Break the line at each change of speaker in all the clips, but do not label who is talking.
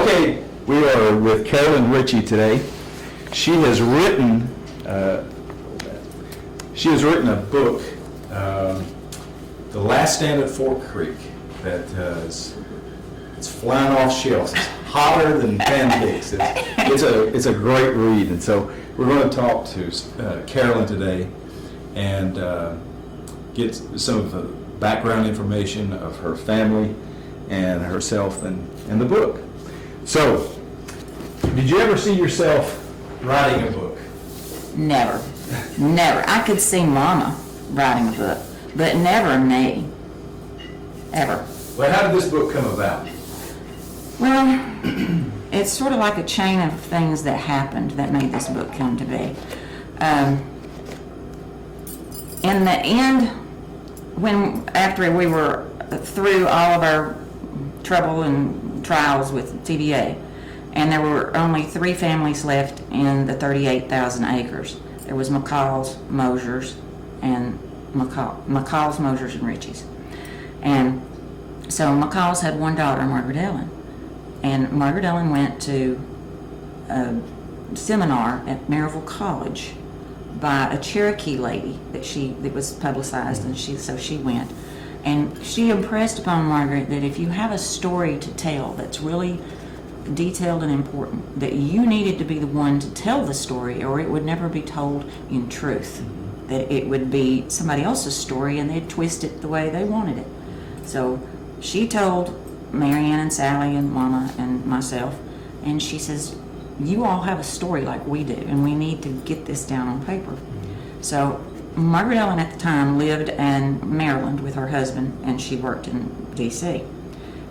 Okay, we are with Carolyn Ritchey today. She has written a book, The Last Stand at Fort Creek, that it's flying off shelves. It's hotter than pancakes. It's a great read, and so we're going to talk to Carolyn today and get some of the background information of her family and herself and the book. So, did you ever see yourself writing a book?
Never. Never. I could see Mama writing a book, but never me. Ever.
Well, how did this book come about?
Well, it's sort of like a chain of things that happened that made this book come to be. In the end, after we were through all of our trouble and trials with TVA, and there were only 3 families left in the 38,000 acres. There was McCall's, Mosier's, and McCall's, Mosier's, and Ritchey's. And so McCall's had one daughter, Margaret Ellen. And Margaret Ellen went to a seminar at Maryville College by a Cherokee lady that was publicized, and so she went. And she impressed upon Margaret that if you have a story to tell that's really detailed and important, that you needed to be the one to tell the story, or it would never be told in truth. That it would be somebody else's story and they'd twist it the way they wanted it. So she told Marianne and Sally and Mama and myself, and she says, you all have a story like we do, and we need to get this down on paper. So Margaret Ellen at the time lived in Maryland with her husband, and she worked in D.C.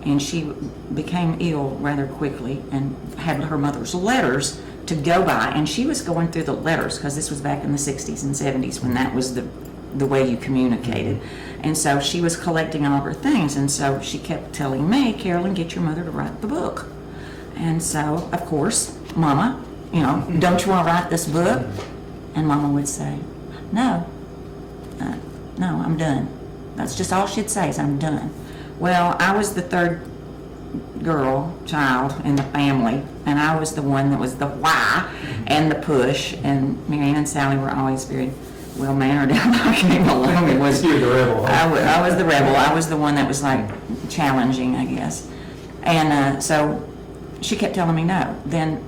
And she became ill rather quickly and had her mother's letters to go by, and she was going through the letters because this was back in the 60s and 70s when that was the way you communicated. And so she was collecting all of her things, and so she kept telling me, Carolyn, get your mother to write the book. And so, of course, Mama, don't you want to write this book? And Mama would say, no, I'm done. That's just all she'd say is, I'm done. Well, I was the third child in the family, and I was the one that was the why and the push, and Marianne and Sally were always very well-mannered. I came along and was
you were the rebel.
I was the rebel. I was the one that was like challenging, I guess. And so she kept telling me no. Then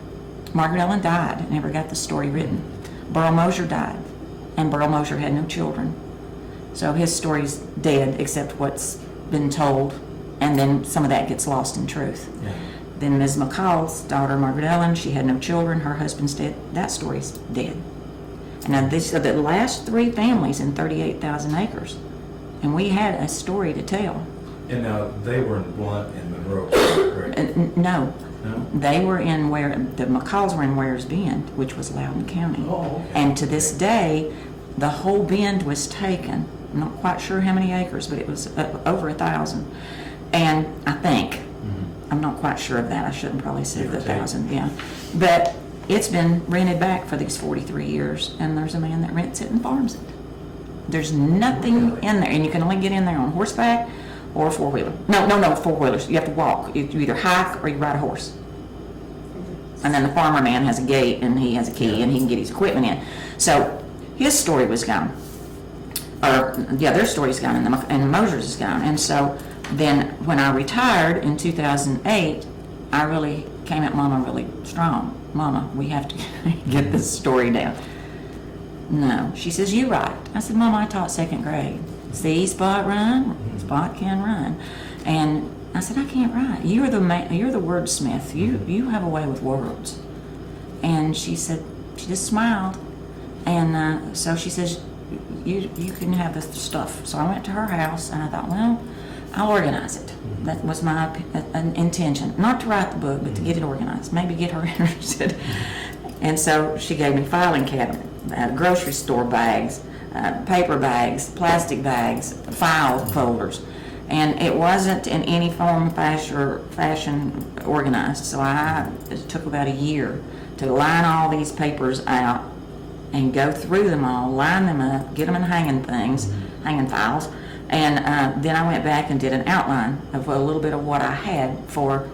Margaret Ellen died, never got the story written. Burl Mosier died, and Burl Mosier had no children. So his story's dead, except what's been told, and then some of that gets lost in truth. Yeah. Then Ms. McCall's daughter, Margaret Ellen, she had no children, her husband's dead, that story's dead. And now these are the last 3 families in 38,000 acres, and we had a story to tell.
And now they were in Blunt and Monroe, correct?
No. They were in the McCalls were in Wares Bend, which was Loudon County.
Oh, okay.
And to this day, the whole bend was taken. I'm not quite sure how many acres, but it was over 1,000. And I think, I'm not quite sure of that. I shouldn't probably say the 1,000, yeah. But it's been rented back for these 43 years, and there's a man that rents it and farms it. There's nothing in there, and you can only get in there on horseback or a 4-wheeler. No, 4-wheelers. You have to walk. You either hike or you ride a horse. And then the farmer man has a gate, and he has a key, and he can get his equipment in. So his story was gone. Their story's gone, and Mosier's is gone. And so then when I retired in 2008, I really came at Mama really strong. Mama, we have to get this story down. No. She says, you write. I said, Mama, I taught 2nd grade. See, Spot run, Spot can run. And I said, I can't write. You're the wordsmith. You have a way with words. And she said, she just smiled. And so she says, you can have this stuff. So I went to her house, and I thought, well, I'll organize it. That was my intention. Not to write the book, but to get it organized. Maybe get her interested. And so she gave me filing cabinet, grocery store bags, paper bags, plastic bags, file folders. And it wasn't in any form, fashion organized. So it took about a year to line all these papers out and go through them all, line them up, get them in hanging things, hanging files. And then I went back and did an outline of a little bit of what I had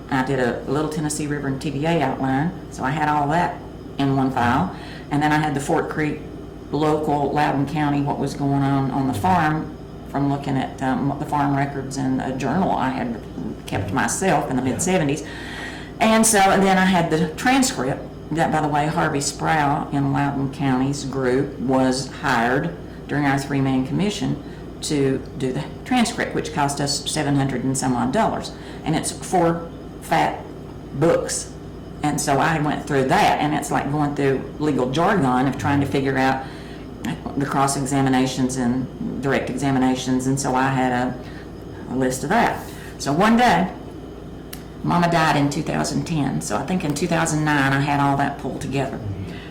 I did a Little Tennessee River and TVA outline, so I had all that in one file. And then I had the Fort Creek local, Loudon County, what was going on the farm, from looking at the farm records and a journal I had kept myself in the mid-'70s. And then I had the transcript. That, by the way, Harvey Sproul in Loudon County's group was hired during our 3-man commission to do the transcript, which cost us $700 and some odd. And it's 4 fat books. And so I went through that, and it's like going through legal jargon of trying to figure out the cross-examinations and direct examinations, and so I had a list of that. So one day, Mama died in 2010, so I think in 2009 I had all that pulled together.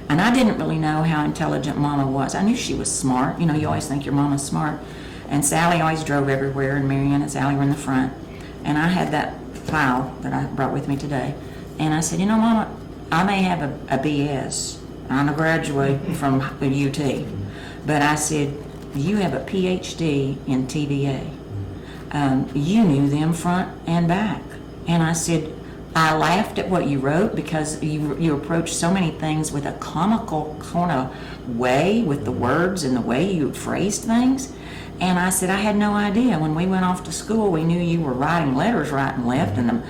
And I didn't really know how intelligent Mama was. I knew she was smart. You know, you always think your mama's smart. And Sally always drove everywhere, and Marianne and Sally were in the front. And I had that file that I brought with me today. And I said, you know, Mama, I may have a BS. I'm a graduate from UT. But I said, you have a PhD in TVA. You knew them front and back. And I said, I laughed at what you wrote because you approached so many things with a comical kind of way with the words and the way you phrased things. And I said, I had no idea. When we went off to school, we knew you were writing letters right and left, and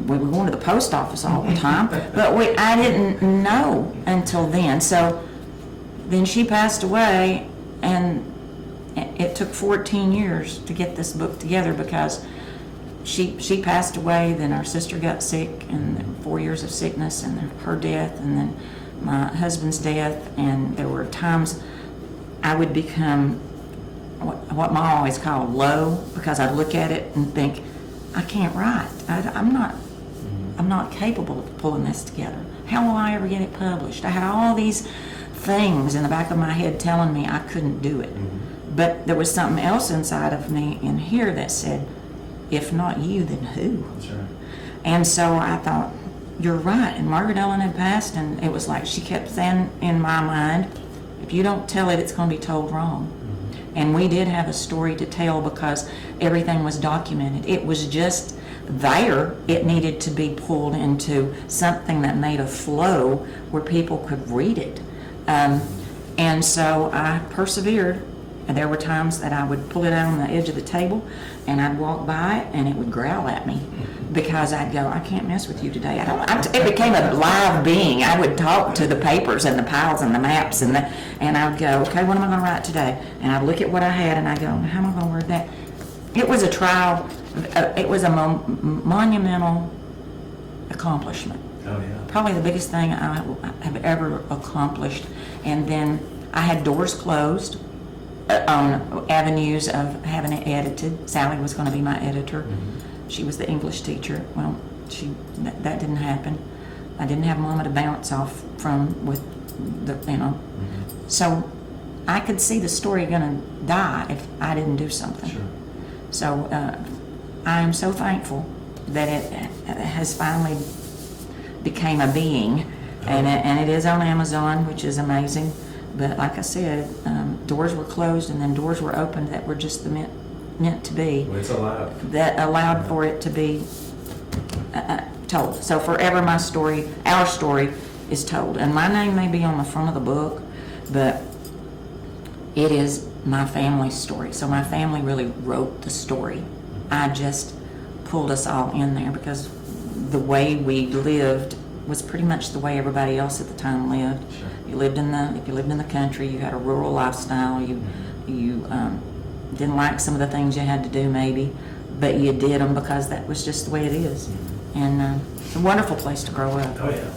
we were going to the post office all the time. But I didn't know until then. So then she passed away, and it took 14 years to get this book together because she passed away, then our sister got sick, and 4 years of sickness, and her death, and then my husband's death. And there were times I would become what Mom always called low, because I'd look at it and think, I can't write. I'm not capable of pulling this together. How will I ever get it published? I had all these things in the back of my head telling me I couldn't do it. But there was something else inside of me in here that said, if not you, then who?
That's right.
And so I thought, you're right. And Margaret Ellen had passed, and it was like she kept saying in my mind, if you don't tell it, it's going to be told wrong. And we did have a story to tell because everything was documented. It was just there. It needed to be pulled into something that made a flow where people could read it. And so I persevered. And there were times that I would pull it out on the edge of the table, and I'd walk by it, and it would growl at me because I'd go, I can't mess with you today. It became a live being. I would talk to the papers and the piles and the maps, and I would go, okay, what am I going to write today? And I'd look at what I had, and I'd go, how am I going to word that? It was a trial. It was a monumental accomplishment.
Oh, yeah.
Probably the biggest thing I have ever accomplished. And then I had doors closed on avenues of having it edited. Sally was going to be my editor. She was the English teacher. Well, that didn't happen. I didn't have Mama to bounce off from with the. So I could see the story going to die if I didn't do something.
Sure.
So I am so thankful that it has finally became a being, and it is on Amazon, which is amazing. But like I said, doors were closed, and then doors were opened that were just meant to be.
Well, it's alive.
That allowed for it to be told. So forever my story, our story, is told. And my name may be on the front of the book, but it is my family's story. So my family really wrote the story. I just pulled us all in there because the way we lived was pretty much the way everybody else at the time lived.
Sure.
If you lived in the country, you had a rural lifestyle. You didn't like some of the things you had to do maybe, but you did them because that was just the way it is. And it's a wonderful place to grow up.
Oh, yeah.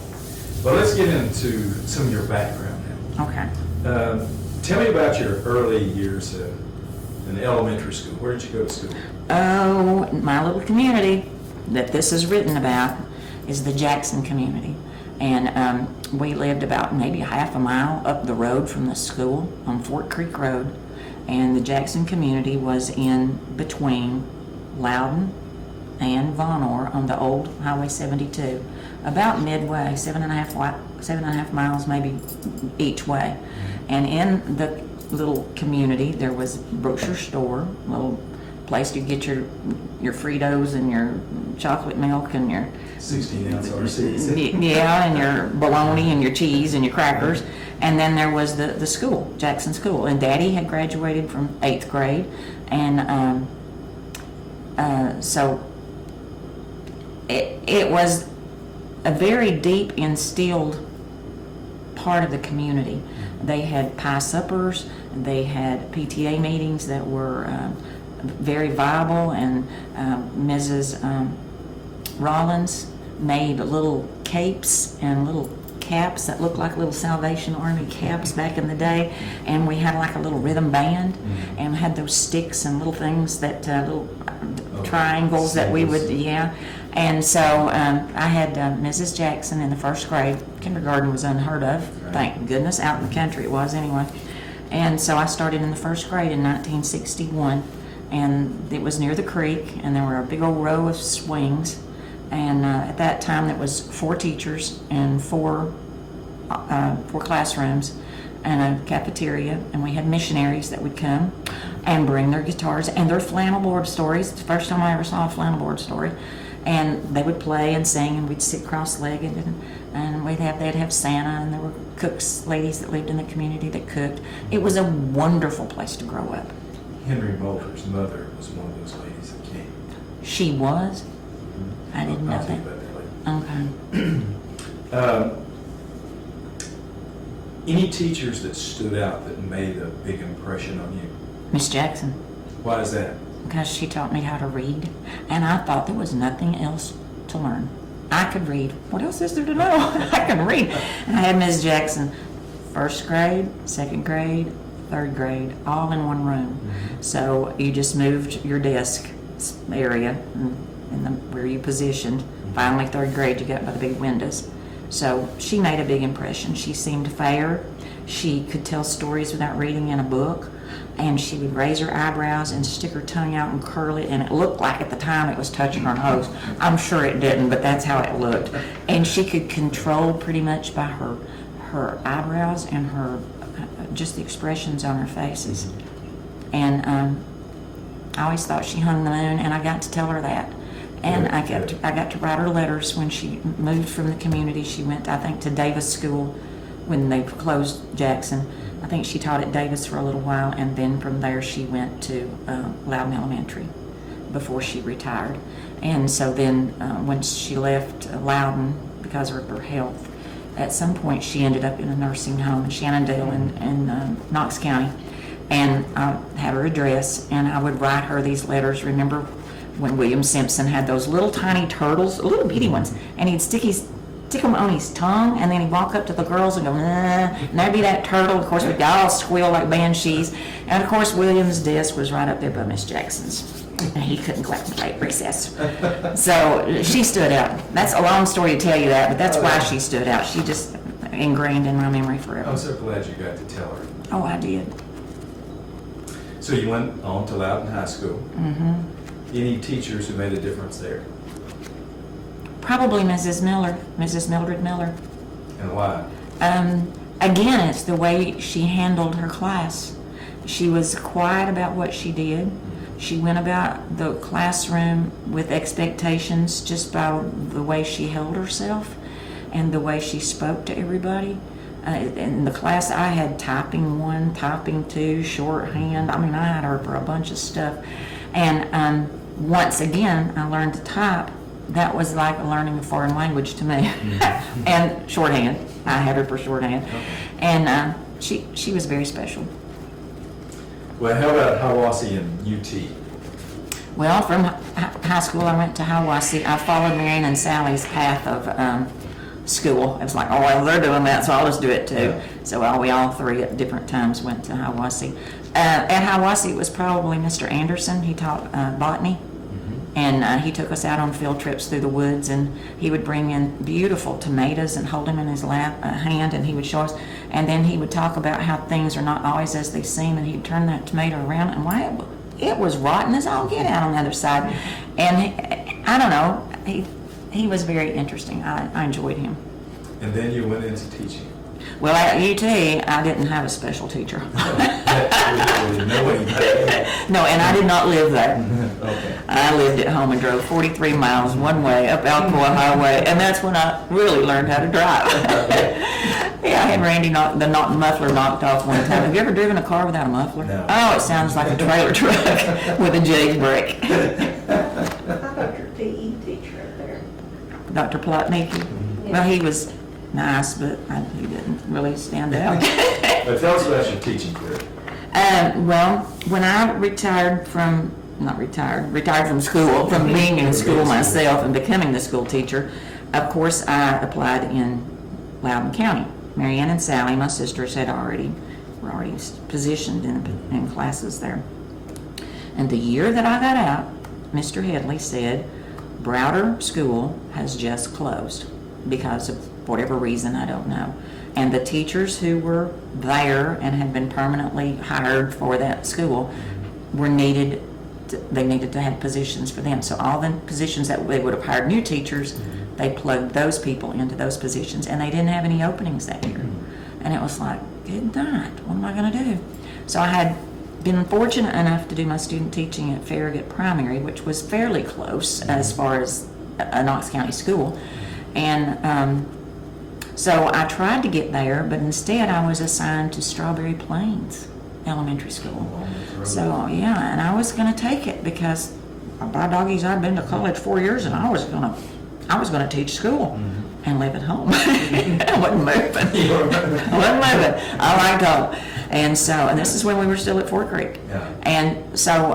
Well, let's get into some of your background now.
Okay.
Tell me about your early years in elementary school. Where did you go to school?
Oh, my little community that this is written about is the Jackson community. And we lived about maybe half a mile up the road from the school on Fort Creek Road. And the Jackson community was in between Loudon and Von Orr on the old Highway 72, about midway, 7.5 miles maybe each way. And in the little community. There was a grocery store, a little place to get your Fritos and your chocolate milk and your
16-ounce RCs.
yeah, and your bologna and your cheese and your crackers. And then there was the school, Jackson School. And Daddy had graduated from 8th grade. And so it was a very deep instilled part of the community. They had pie suppers, they had PTA meetings that were very viable, and Mrs. Rollins made little capes and little caps that looked like little Salvation Army caps back in the day, and we had like a little rhythm band and had those sticks and little things that little triangles that we would, yeah. And so I had Mrs. Jackson in the 1st grade. Kindergarten was unheard of, thank goodness. Out in the country it was anyway. And so I started in the 1st grade in 1961, and it was near the creek, and there were a big old row of swings. And at that time, there was 4 teachers and 4 classrooms and a cafeteria, and we had missionaries that would come and bring their guitars and their flannel board stories. It's the first time I ever saw a flannel board story. And they would play and sing, and we'd sit cross-legged, and they'd have Santa, and there were cooks, ladies that lived in the community that cooked. It was a wonderful place to grow up.
Henry Moulter's mother was one of those ladies that came.
She was? I didn't know
I'll tell
that.
you about that later.
Okay.
Any teachers that stood out that made a big impression on you?
Miss Jackson,
Why is that?
because she taught me how to read, and I thought there was nothing else to learn. I could read. What else is there to know? I can read. And I had Miss Jackson, 1st grade, 2nd grade, 3rd grade, all in one room. So you just moved your desk area where you positioned. Finally, 3rd grade, you got by the big windows. So she made a big impression. She seemed fair. She could tell stories without reading in a book. And she would raise her eyebrows and stick her tongue out and curl it, and it looked like at the time it was touching her nose. I'm sure it didn't, but that's how it looked. And she could control pretty much by her eyebrows and her just the expressions on her faces. And I always thought she hung the moon, and I got to tell her that. And I got to write her letters when she moved from the community. She went, I think, to Davis School when they closed Jackson. I think she taught at Davis for a little while, and then from there she went to Loudon Elementary before she retired. And so then when she left Loudon because of her health, at some point she ended up in a nursing home in Shenandoah in Knox County. And I had her address, and I would write her these letters. Remember when William Simpson had those little tiny turtles, little bitty ones, and he'd stick them on his tongue, and then he'd walk up to the girls and go, and there'd be that turtle. Of course, we'd all squeal like banshees. And of course, William's desk was right up there by Miss Jackson's, and he couldn't go out and play at recess. So she stood out. That's a long story to tell you that, but that's why she stood out. She just ingrained in my memory forever.
I'm so glad you got to tell her.
Oh, I did.
So you went on to Loudon High School. Any teachers who made a difference there?
Probably Mrs. Mildred Miller.
And why?
Again, it's the way she handled her class. She was quiet about what she did. She went about the classroom with expectations just by the way she held herself and the way she spoke to everybody. In the class, I had typing 1, typing 2, shorthand. I mean, I had her for a bunch of stuff. And once again, I learned to type. That was like learning a foreign language to me. And shorthand. I had her for shorthand.
Okay.
And she was very special.
Well, how about Hiawassee and UT?
Well, from high school, I went to Hiawassee. I followed Marion and Sally's path of school. It was like, oh, well, they're doing that, so I'll just do it too.
Yeah.
So we all three at different times went to Hiawassee. At Hiawassee, it was probably Mr. Anderson. He taught botany. And he took us out on field trips through the woods, and he would bring in beautiful tomatoes and hold them in his hand, and he would show us. And then he would talk about how things are not always as they seem, and he'd turn that tomato around, and why it was rotten as all get out on the other side. And I don't know, he was very interesting. I enjoyed him.
And then you went into teaching.
Well, at UT, I didn't have a special teacher. No, and I did not live there.
Okay.
I lived at home and drove 43 miles one way up Alcoa Highway, and that's when I really learned how to drive. Yeah, I had Randy the muffler knocked off one time. Have you ever driven a car without a muffler?
No.
Oh, it sounds like a trailer truck with a J's brake.
I got your PE teacher up there.
Dr. Plotnicki? Well, he was nice, but he didn't really stand out.
But tell us about your teaching career.
Well, when I retired from school, from being in school myself and becoming the school teacher, of course, I applied in Loudon County. Marianne and Sally, my sisters, were already positioned in classes there. And the year that I got out, Mr. Headley said, Browder School has just closed because of whatever reason, I don't know. And the teachers who were there and had been permanently hired for that school needed to have positions for them. So all the positions that they would have hired new teachers, they plugged those people into those positions, and they didn't have any openings that year. And it was like, good night, what am I going to do? So I had been fortunate enough to do my student teaching at Farragut Primary, which was fairly close as far as a Knox County school. And so I tried to get there, but instead I was assigned to Strawberry Plains Elementary School. So yeah, and I was going to take it because by doggies, I'd been to college 4 years, and I was going to teach school and live at home. I wasn't moving. I liked home. And this is when we were still at Fort Creek.
Yeah.
And so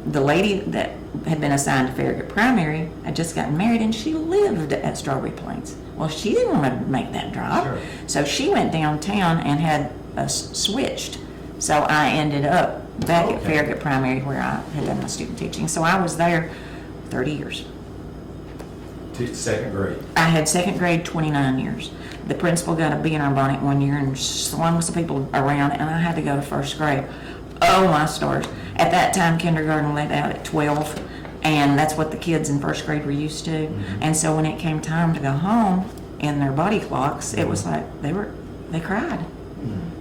the lady that had been assigned to Farragut Primary had just gotten married, and she lived at Strawberry Plains. Well, she didn't want to make that drop.
Sure.
So she went downtown and had switched. So I ended up back at Farragut Primary where I had done my student teaching. So I was there 30 years.
Second grade.
I had second grade 29 years. The principal got a bee in our bonnet one year and slung some people around, and I had to go to first grade. Oh, my stars. At that time, kindergarten let out at 12, and that's what the kids in first grade were used to. And so when it came time to go home in their body clocks, it was like they cried.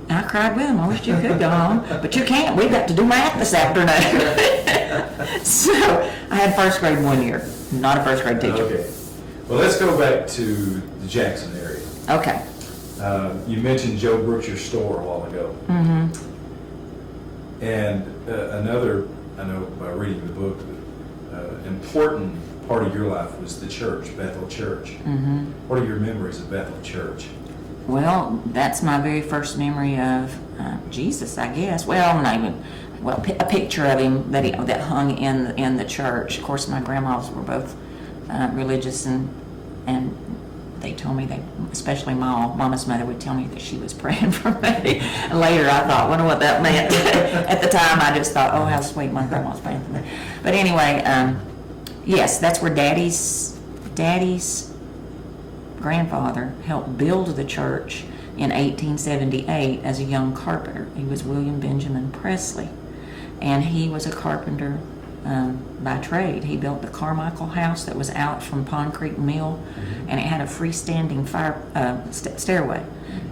And I cried with them. I wish you could go home, but you can't. We've got to do math this afternoon. So I had first grade 1 year, not a first grade teacher.
Okay. Well, let's go back to the Jackson area.
Okay.
You mentioned Joe Brookshire store a while ago. And another, I know by reading the book, important part of your life was the church, Bethel Church. What are your memories of Bethel Church?
Well, that's my very first memory of Jesus, I guess. Well, not even. Well, a picture of him that hung in the church. Of course, my grandmas were both religious, and they told me especially Mama's mother would tell me that she was praying for me. And later, I thought, wonder what that meant. At the time, I just thought, oh, how sweet, my grandma's praying for me. But anyway, yes, that's where Daddy's grandfather helped build the church in 1878 as a young carpenter. He was William Benjamin Presley, and he was a carpenter by trade. He built the Carmichael house that was out from Pond Creek Mill, and it had a freestanding stairway.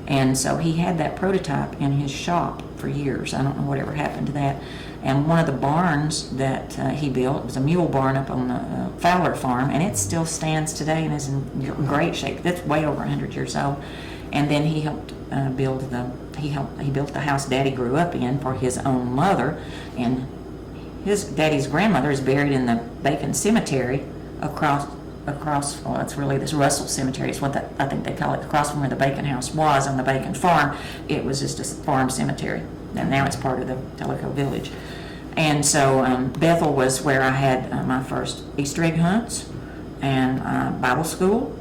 And so he had that prototype in his shop for years. I don't know whatever happened to that. And one of the barns that he built was a mule barn up on the Fowler farm, and it still stands today and is in great shape. That's way over 100 years old. And then he helped build the house Daddy grew up in for his own mother, and his Daddy's grandmother is buried in the Bacon Cemetery across. Well, it's really this Russell Cemetery. It's what I think they call it. Across from where the Bacon house was on the Bacon farm, it was just a farm cemetery. And now it's part of the Tellico Village. And so Bethel was where I had my first Easter egg hunts and Bible school.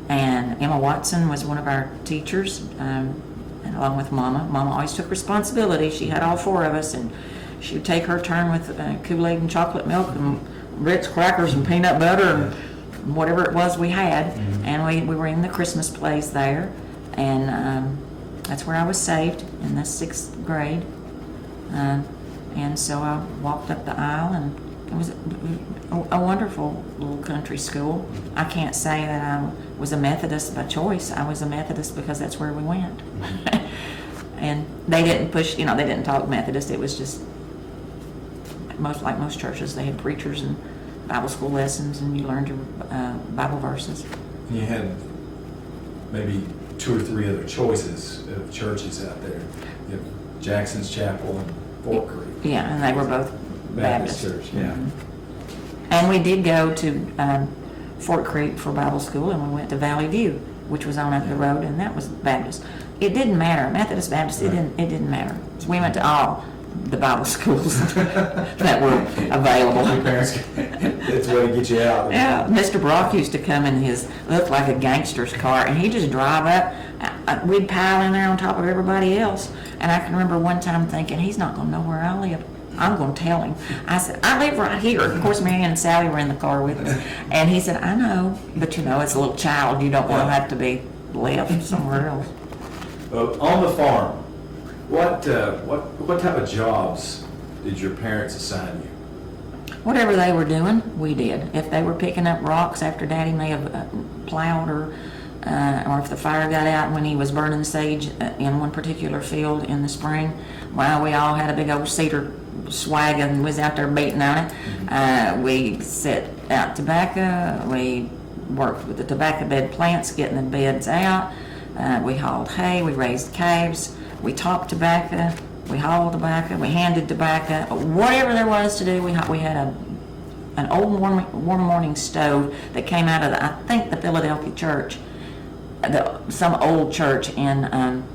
And Emma Watson was one of our teachers, and along with Mama. Mama always took responsibility. She had all four of us, and she would take her turn with Kool-Aid and chocolate milk and Ritz crackers and peanut butter and whatever it was we had. And we were in the Christmas plays there. And that's where I was saved in the 6th grade. And so I walked up the aisle and It was a wonderful little country school. I can't say that I was a Methodist by choice. I was a Methodist because that's where we went. And they didn't push, they didn't talk Methodist. It was just like most churches. They had preachers and Bible school lessons, and you learned your Bible verses.
And you had maybe 2 or 3 other choices of churches out there. You have Jackson's Chapel and Fort Creek.
Yeah, and they were both Baptist.
Church, yeah.
And we did go to Fort Creek for Bible school, and we went to Valley View, which was on up the road, and that was Baptist. It didn't matter, Methodist, Baptist. It didn't matter. So we went to all the Bible schools that were available.
Your parents, that's the way to get you out.
Yeah, Mr. Brock used to come in his, looked like a gangster's car, and he'd just drive up. We'd pile in there on top of everybody else. And I can remember one time thinking, he's not going to know where I live. I'm going to tell him. I said, I live right here. Of course, Marianne and Sally were in the car with us. And he said, I know, but as a little child, you don't want to have to be left somewhere else.
On the farm, what type of jobs did your parents assign you?
Whatever they were doing, we did. If they were picking up rocks after Daddy may have plowed, or if the fire got out when he was burning sage in one particular field in the spring, well, we all had a big old cedar swag and was out there beating on it. We set out tobacco. We worked with the tobacco bed plants, getting the beds out. We hauled hay. We raised calves. We topped tobacco. We hauled tobacco. We handed tobacco. Whatever there was to do, we had an old warm morning stove that came out of I think the Philadelphia church, some old church in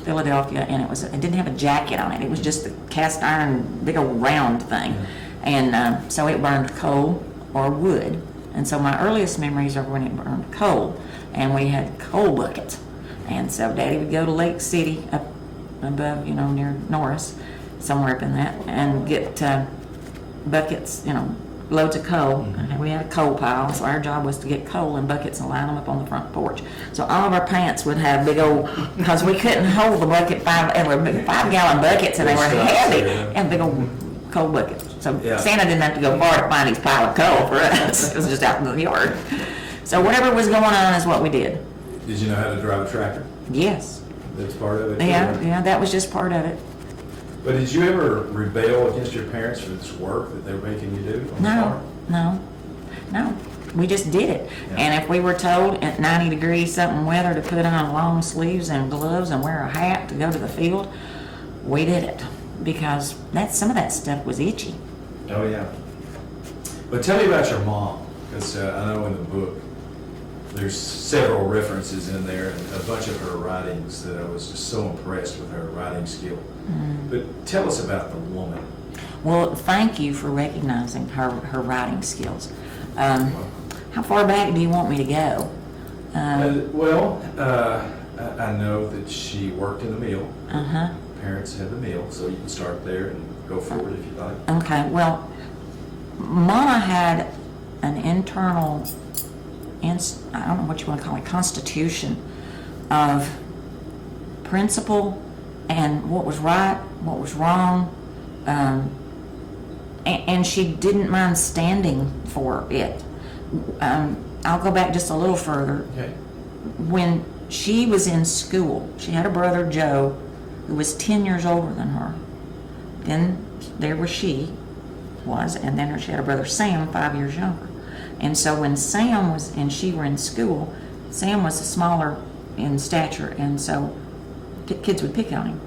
Philadelphia, and it didn't have a jacket on it. It was just a cast iron, big old round thing, and so it burned coal or wood. And so my earliest memories are when it burned coal, and we had coal buckets. And so Daddy would go to Lake City up above, near Norris, somewhere up in that, and get buckets, loads of coal. And we had a coal pile, so our job was to get coal in buckets and line them up on the front porch. So all of our pants would have big old, because we couldn't hold the bucket, 5-gallon buckets, and they were heavy, and big old coal buckets. So Santa didn't have to go far to find his pile of coal for us. It was just out in the yard. So whatever was going on is what we did.
Did you know how to drive a tractor?
Yes.
That's part of it?
Yeah, that was just part of it.
But did you ever rebel against your parents for this work that they were making you do on the farm?
No. We just did it.
Yeah.
And if we were told at 90 degrees something weather to put on long sleeves and gloves and wear a hat to go to the field, we did it. Because some of that stuff was itchy.
Oh, yeah. But tell me about your mom, because I know in the book there's several references in there and a bunch of her writings that I was just so impressed with her writing skill. But tell us about the woman.
Well, thank you for recognizing her writing skills. How far back do you want me to go?
I know that she worked in the mill. Parents had the mill, so you can start there and go forward if you like.
Okay, well, Mama had an internal, I don't know what you want to call it, constitution of principle and what was right, what was wrong, and she didn't mind standing for it. I'll go back just a little further.
Okay.
When she was in school, she had a brother, Joe, who was 10 years older than her. Then there was she was, and then she had a brother, Sam, 5 years younger. And so when Sam and she were in school, Sam was smaller in stature, and so kids would pick on him.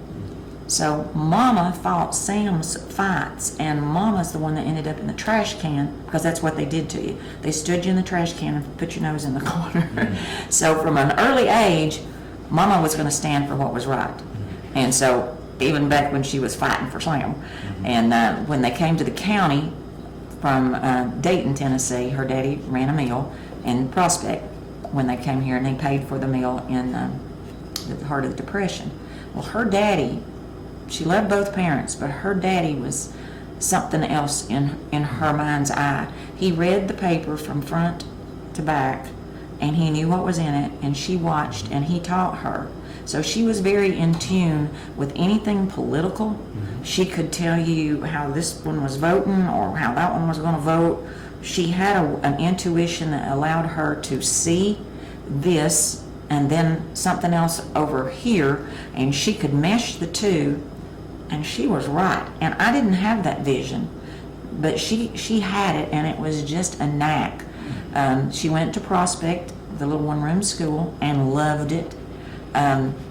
So Mama fought Sam's fights, and Mama's the one that ended up in the trash can, because that's what they did to you. They stood you in the trash can and put your nose in the corner. So from an early age, Mama was going to stand for what was right. And so even back when she was fighting for Sam. And when they came to the county from Dayton, Tennessee, her daddy ran a mill in Prospect when they came here, and they paid for the mill in the heart of the Depression. Well, her daddy, she loved both parents, but her daddy was something else in her mind's eye. He read the paper from front to back, and he knew what was in it, and she watched, and he taught her. So she was very in tune with anything political. She could tell you how this one was voting or how that one was going to vote. She had an intuition that allowed her to see this and then something else over here, and she could mesh the two, and she was right. And I didn't have that vision, but she had it, and it was just a knack. She went to Prospect, the little one-room school, and loved it.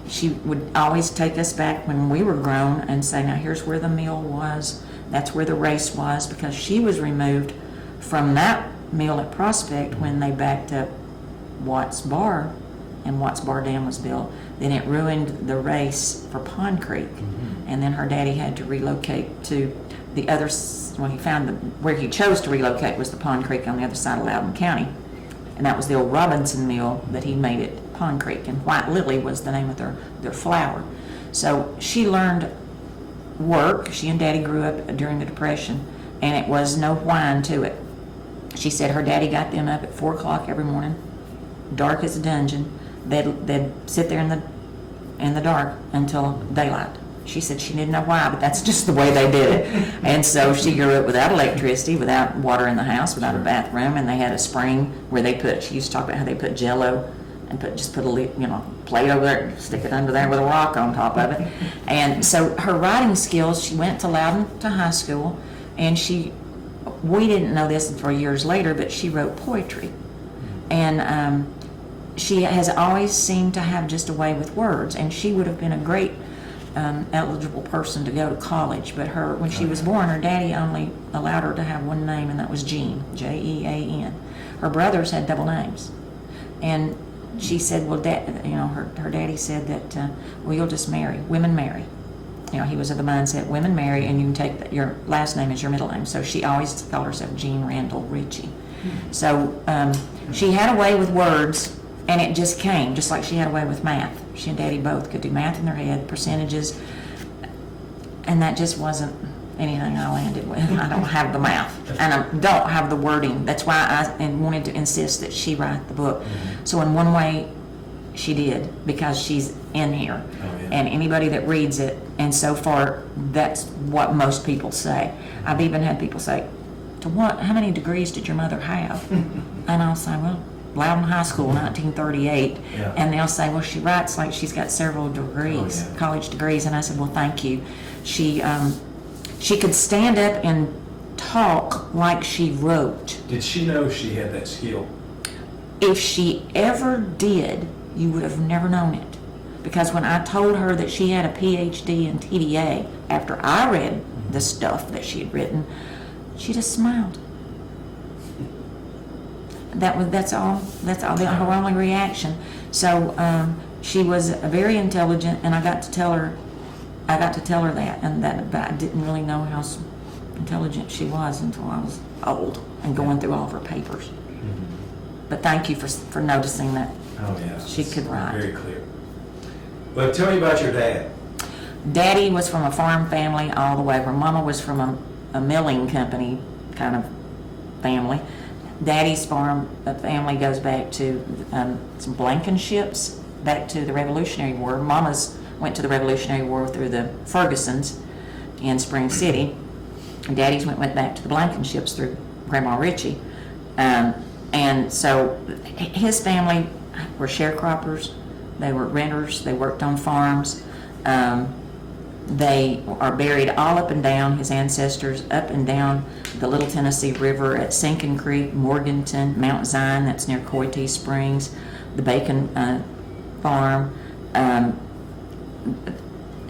She would always take us back when we were grown and say, now here's where the mill was, that's where the race was, because she was removed from that mill at Prospect when they backed up Watts Bar and Watts Bar Dam was built. Then it ruined the race for Pond Creek, and then her daddy had to relocate to the other, well, he found where he chose to relocate was the Pond Creek on the other side of Loudon County, and that was the old Robinson mill that he made it Pond Creek, and White Lily was the name of their flour. So she learned work. She and Daddy grew up during the Depression, and it was no whine to it. She said her daddy got them up at 4 o'clock every morning, dark as a dungeon. They'd sit there in the dark until daylight. She said she didn't know why, but that's just the way they did it. And so she grew up without electricity, without water in the house, without a bathroom, and they had a spring where she used to talk about how they put Jell-O and just put a plate over there, stick it under there with a rock on top of it. And so her writing skills, she went to Loudon to high school, and we didn't know this until years later, but she wrote poetry. And she has always seemed to have just a way with words, and she would have been a great eligible person to go to college, but when she was born, her daddy only allowed her to have one name, and that was Jean, Jean. Her brothers had double names, and she said, well, her daddy said that, well, you'll just marry. Women marry. He was of the mindset, women marry, and you can take your last name as your middle name. So she always called herself Jean Randall Ritchey. So she had a way with words, and it just came, just like she had a way with math. She and Daddy both could do math in their head, percentages, and that just wasn't anything I landed with. I don't have the math, and I don't have the wording. That's why I wanted to insist that she write the book. So in one way, she did, because she's in here, and anybody that reads it, and so far, that's what most people say. I've even had people say, how many degrees did your mother have? And I'll say, well, Loudon High School, 1938, and they'll say, well, she writes like she's got several degrees, college degrees, and I said, well, thank you. She could stand up and talk like she wrote.
Did she know she had that skill?
If she ever did, you would have never known it. Because when I told her that she had a PhD in TVA, after I read the stuff that she had written, she just smiled. That's all. Her only reaction. So she was very intelligent, and I got to tell her that, and that I didn't really know how intelligent she was until I was old and going through all of her papers. But thank you for noticing that.
Oh yeah,
she could write.
Very clear. Well, tell me about your dad.
Daddy was from a farm family all the way. Her mama was from a milling company kind of family. Daddy's farm family goes back to some Blankenships, back to the Revolutionary War. Mama's went to the Revolutionary War through the Fergusons in Spring City. And Daddy's went back to the Blankenships through Grandma Ritchey. And so his family were sharecroppers. They were renters. They worked on farms. They are buried all up and down, his ancestors, up and down the Little Tennessee River at Sinking Creek, Morganton, Mount Zion, that's near Coy Springs, the Bacon farm.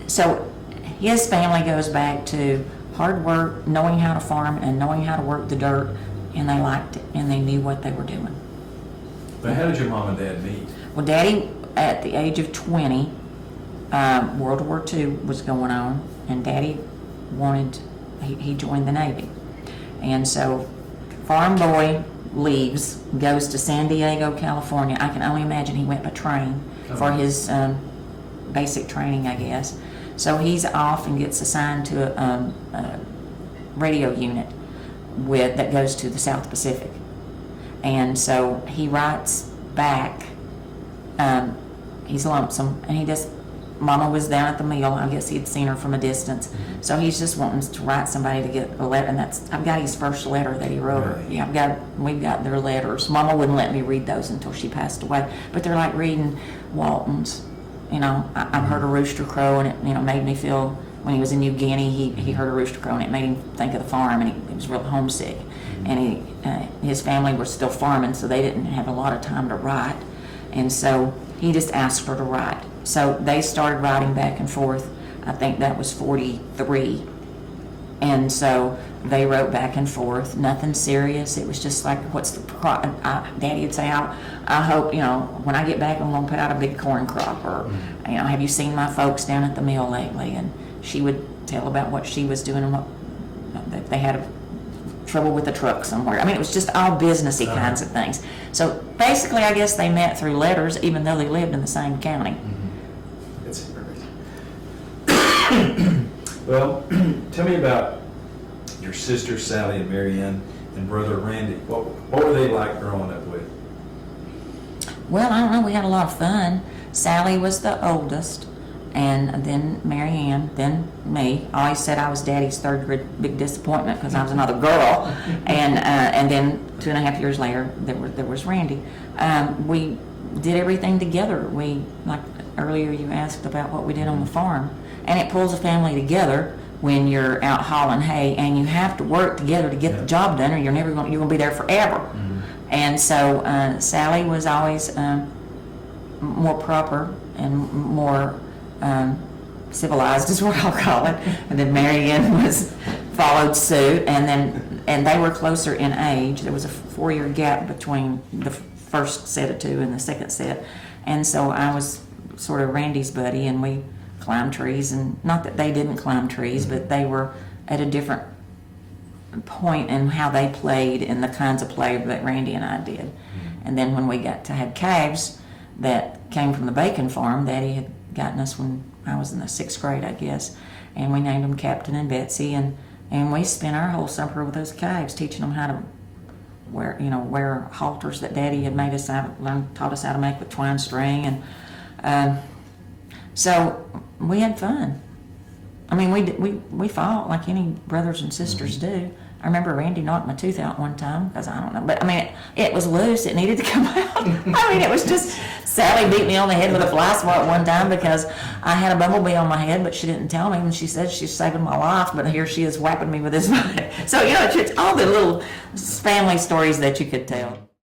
So his family goes back to hard work, knowing how to farm and knowing how to work the dirt, and they liked it, and they knew what they were doing.
But how did your mom and dad meet?
Well, Daddy, at the age of 20, World War II was going on, and Daddy he joined the Navy. And so farm boy leaves, goes to San Diego, California. I can only imagine he went by train for his basic training, I guess. So he's off and gets assigned to a radio unit that goes to the South Pacific. And so he writes back, he's lonesome, and he just Mama was down at the mill. I guess he'd seen her from a distance. So he's just wanting to write somebody to get a letter, and I've got his first letter that he wrote her.
Really?
Yeah, we've got their letters. Mama wouldn't let me read those until she passed away, but they're like reading Walton's. I've heard a rooster crow, and it made me feel, when he was in New Guinea, he heard a rooster crow, and it made him think of the farm, and he was real homesick. And his family was still farming, so they didn't have a lot of time to write. And so he just asked her to write. So they started writing back and forth. I think that was 43. And so they wrote back and forth, nothing serious. It was just like, Daddy would say, I hope, when I get back, I'm going to put out a big corn crop. Or, have you seen my folks down at the mill lately? And she would tell about what she was doing and that they had trouble with the truck somewhere. I mean, it was just all businessy kinds of things. So basically, I guess they met through letters, even though they lived in the same county.
That's great. Well, tell me about your sister Sally and Mary Ann and brother Randy. What were they like growing up with?
Well, I don't know. We had a lot of fun. Sally was the oldest, and then Mary Ann, then me. I always said I was Daddy's third grade big disappointment because I was another girl. And then 2.5 years later, there was Randy. We did everything together. Like earlier you asked about what we did on the farm. And it pulls a family together when you're out hauling hay, and you have to work together to get the job done, or you're going to be there forever. And so Sally was always more proper and more civilized, is what I'll call it. And then Mary Ann followed suit, and they were closer in age. There was a 4-year gap between the first set of two and the second set. And so I was sort of Randy's buddy, and we climbed trees, and not that they didn't climb trees, but they were at a different point in how they played and the kinds of play that Randy and I did. And then when we got to have calves that came from the bacon farm, Daddy had gotten us when I was in the 6th grade, I guess, and we named them Captain and Betsy, and we spent our whole summer with those calves, teaching them how to wear halters that Daddy had made us taught us how to make with twine string, and so we had fun. I mean, we fought like any brothers and sisters do. I remember Randy knocked my tooth out one time because I don't know, but I mean, it was loose. It needed to come out. I mean, it was just, Sally beat me on the head with a fly swat one time because I had a bumblebee on my head, but she didn't tell me, and she said she's saving my life, but here she is whapping me with this. So, it's all the little family stories that you could tell.